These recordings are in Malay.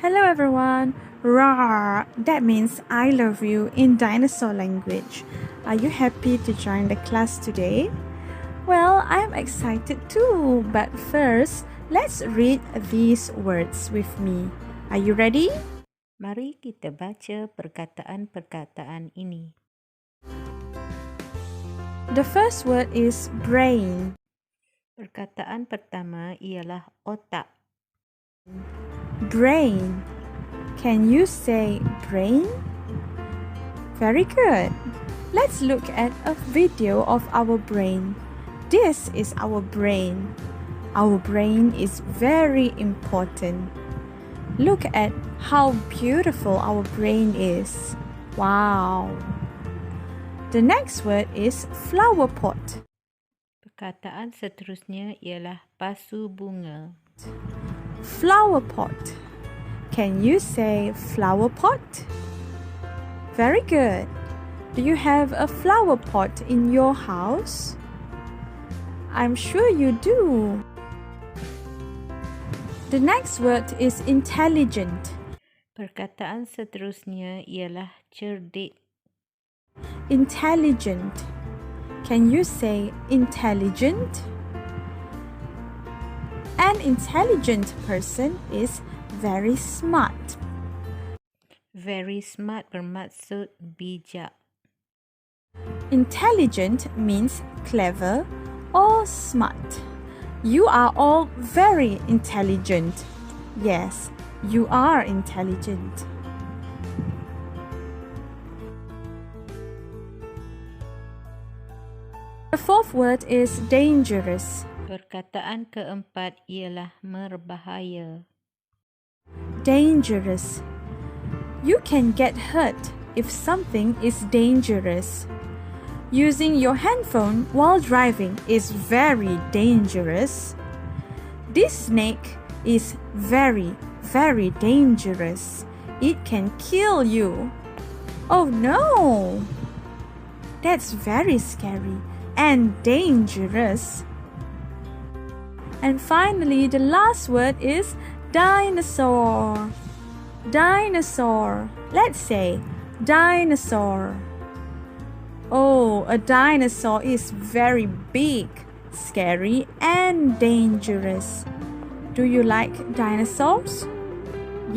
Hello everyone. Rawr. That means I love you in dinosaur language. Are you happy to join the class today? Well, I'm excited too, but first, let's read these words with me. Are you ready? Mari kita baca perkataan-perkataan ini. The first word is brain. Perkataan pertama ialah otak. Brain. Can you say brain? Very good. Let's look at a video of our brain. This is our brain. Our brain is very important. Look at how beautiful our brain is. Wow. The next word is flower pot. Perkataan seterusnya ialah pasu bunga. Flower pot. Can you say flower pot? Very good. Do you have a flower pot in your house? I'm sure you do. The next word is intelligent. Perkataan seterusnya ialah cerdik. Intelligent. Can you say intelligent? An intelligent person is very smart. Very smart bermaksud bijak. Intelligent means clever or smart. You are all very intelligent. Yes, you are intelligent. The fourth word is dangerous. Perkataan keempat ialah berbahaya. Dangerous. You can get hurt if something is dangerous. Using your handphone while driving is very dangerous. This snake is very, very dangerous. It can kill you. Oh no! That's very scary and dangerous. And finally, the last word is dinosaur. Dinosaur. Let's say dinosaur. Oh, a dinosaur is very big, scary, and dangerous. Do you like dinosaurs?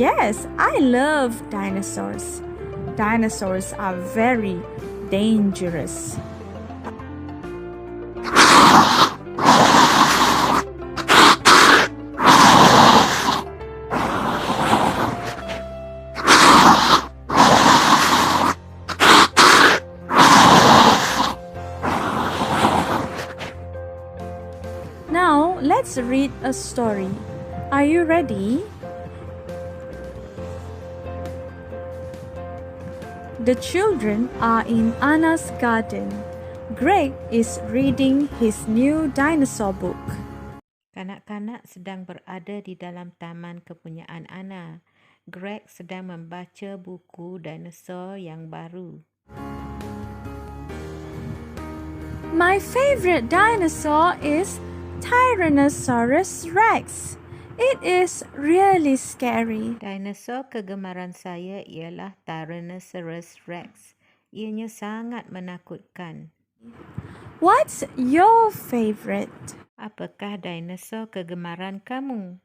Yes, I love dinosaurs. Dinosaurs are very dangerous. Now, let's read a story. Are you ready? The children are in Anna's garden. Greg is reading his new dinosaur book. Kanak-kanak sedang berada di dalam taman kepunyaan Anna. Greg sedang membaca buku dinosaur yang baru. My favorite dinosaur is Tyrannosaurus Rex. It is really scary. Dinosaur kegemaran saya ialah Tyrannosaurus Rex. Ianya sangat menakutkan. What's your favorite? Apakah dinosaur kegemaran kamu?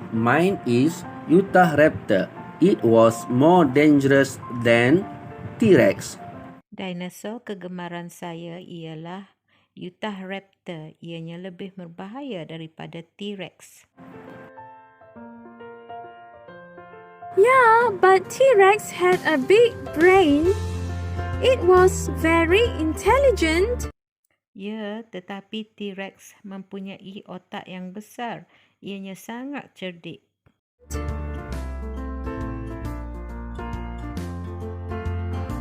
Mine is Utah Raptor. It was more dangerous than T-Rex. Dinosaur kegemaran saya ialah Utah Raptor. Ianya lebih berbahaya daripada T-Rex. Yeah, but T-Rex had a big brain. It was very intelligent. Ya, tetapi T-Rex mempunyai otak yang besar. Ianya sangat cerdik.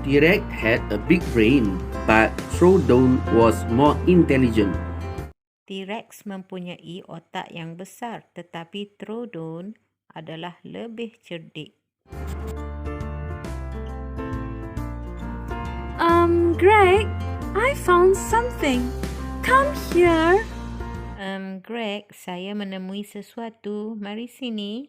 T-Rex had a big brain, but Troodon was more intelligent. T-Rex mempunyai otak yang besar, tetapi Troodon adalah lebih cerdik. Greg, I found something. Come here. Greg, saya menemui sesuatu. Mari sini.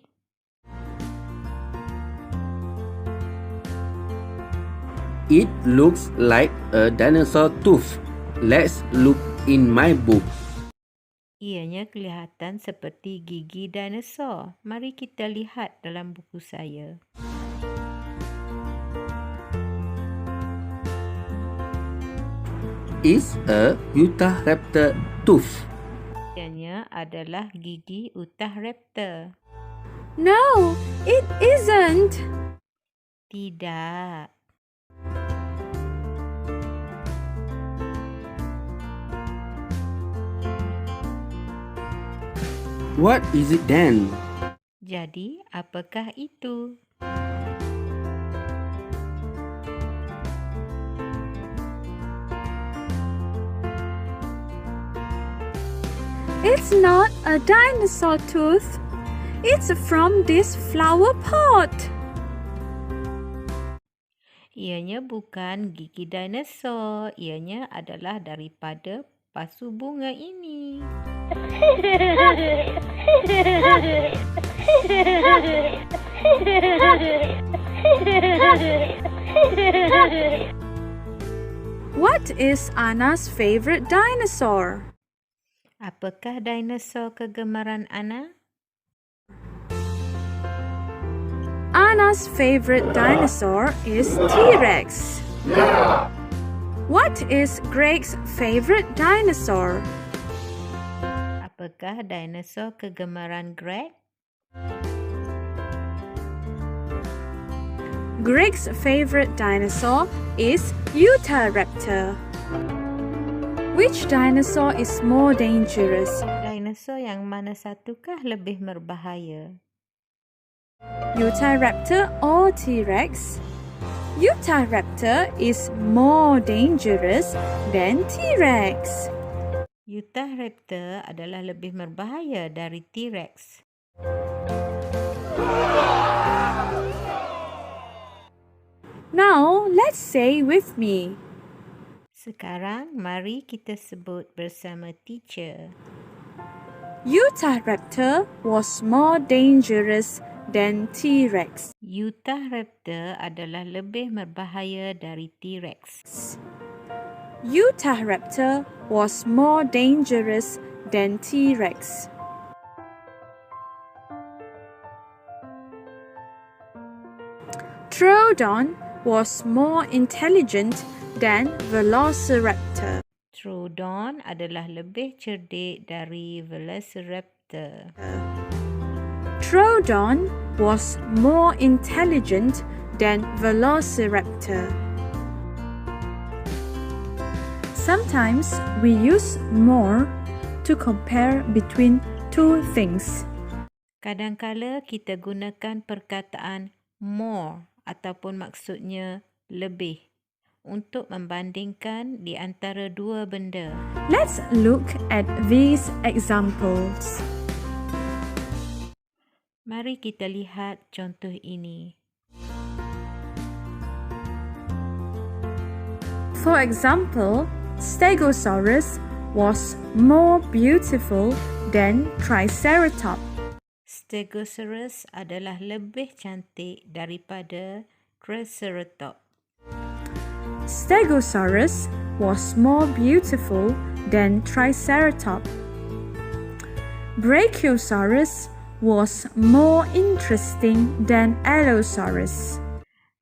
It looks like a dinosaur tooth. Let's look in my book. Ianya kelihatan seperti gigi dinosaur. Mari kita lihat dalam buku saya. It's a Utahraptor tooth. Ianya adalah gigi Utahraptor. No, it isn't. Tidak. What is it then? Jadi, apakah itu? It's not a dinosaur tooth. It's from this flower pot. Ianya bukan gigi dinosaur. Ianya adalah daripada pasu bunga ini. What is Anna's favorite dinosaur? Apakah dinosaur kegemaran Anna? Anna's favorite dinosaur is T-Rex. What is Greg's favorite dinosaur? Apakah dinosaur kegemaran Greg? Greg's favorite dinosaur is Utahraptor. Which dinosaur is more dangerous? Dinosaur yang mana satukah lebih berbahaya? Utahraptor or T-Rex? Utahraptor is more dangerous than T-Rex. Utahraptor adalah lebih berbahaya dari T-Rex. Now, let's say with me. Sekarang, mari kita sebut bersama teacher. Utahraptor was more dangerous than T-Rex. Utahraptor adalah lebih berbahaya dari T-Rex. Utahraptor was more dangerous than T-Rex. Troodon was more intelligent than Velociraptor. Troodon adalah lebih cerdik dari Velociraptor. Troodon was more intelligent than Velociraptor. Sometimes we use more to compare between two things. Kadangkala kita gunakan perkataan more ataupun maksudnya lebih untuk membandingkan di antara dua benda. Let's look at these examples. Mari kita lihat contoh ini. For example, Stegosaurus was more beautiful than Triceratops. Stegosaurus adalah lebih cantik daripada Triceratops. Stegosaurus was more beautiful than Triceratops. Brachiosaurus was more interesting than Allosaurus.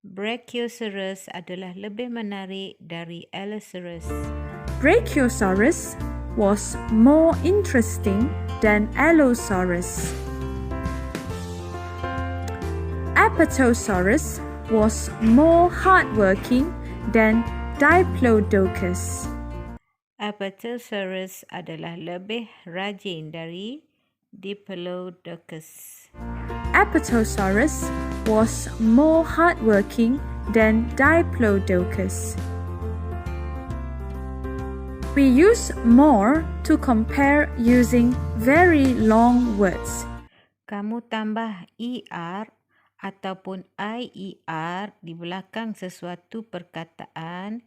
Brachiosaurus adalah lebih menarik dari Allosaurus. Brachiosaurus was more interesting than Allosaurus. Apatosaurus was more hardworking than Diplodocus. Apatosaurus adalah lebih rajin dari Diplodocus. Apatosaurus was more hardworking than Diplodocus. We use more to compare using very long words. Kamu tambah ER ataupun IER di belakang sesuatu perkataan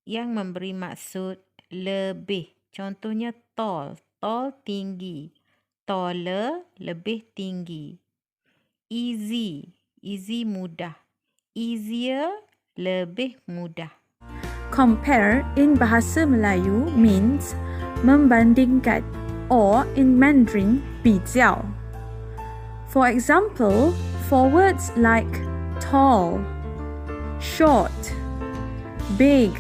yang memberi maksud lebih. Contohnya tall, tall tinggi. Taller, lebih tinggi. Easy, easy mudah. Easier, lebih mudah. Compare in bahasa Melayu means membandingkan, or in Mandarin 比较. For example, for words like tall, short, big,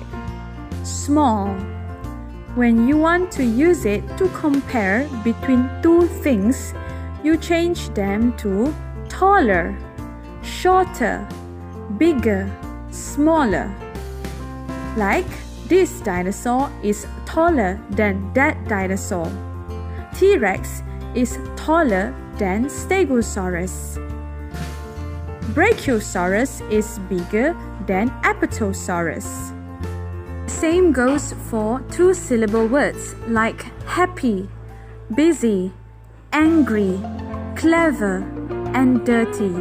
small, when you want to use it to compare between two things, you change them to taller, shorter, bigger, smaller. Like, this dinosaur is taller than that dinosaur. T-Rex is taller than Stegosaurus. Brachiosaurus is bigger than Apatosaurus. Same goes for two-syllable words like happy, busy, angry, clever, and dirty.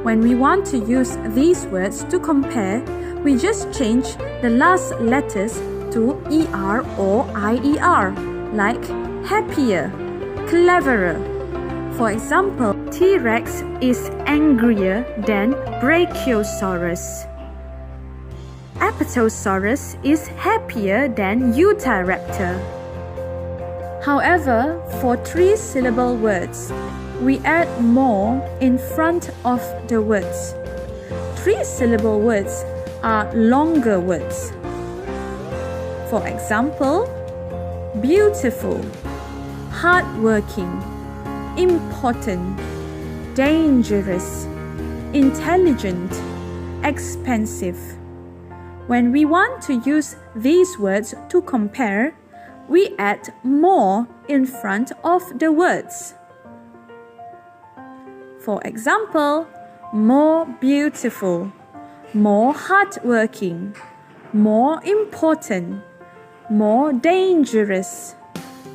When we want to use these words to compare, we just change the last letters to ER or IER, like happier, cleverer. For example, T-Rex is angrier than Brachiosaurus. Apatosaurus is happier than Utahraptor. However, for three-syllable words, we add more in front of the words. Three-syllable words are longer words. For example, beautiful, hardworking, important, dangerous, intelligent, expensive. When we want to use these words to compare, we add more in front of the words. For example, more beautiful, more hardworking, more important, more dangerous,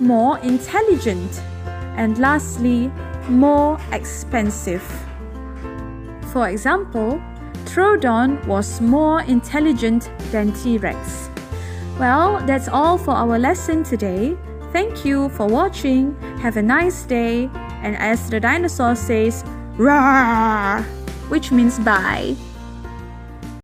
more intelligent, and lastly, more expensive. For example, Troodon was more intelligent than T-Rex. Well, that's all for our lesson today. Thank you for watching. Have a nice day. And as the dinosaur says, "Roar," which means bye.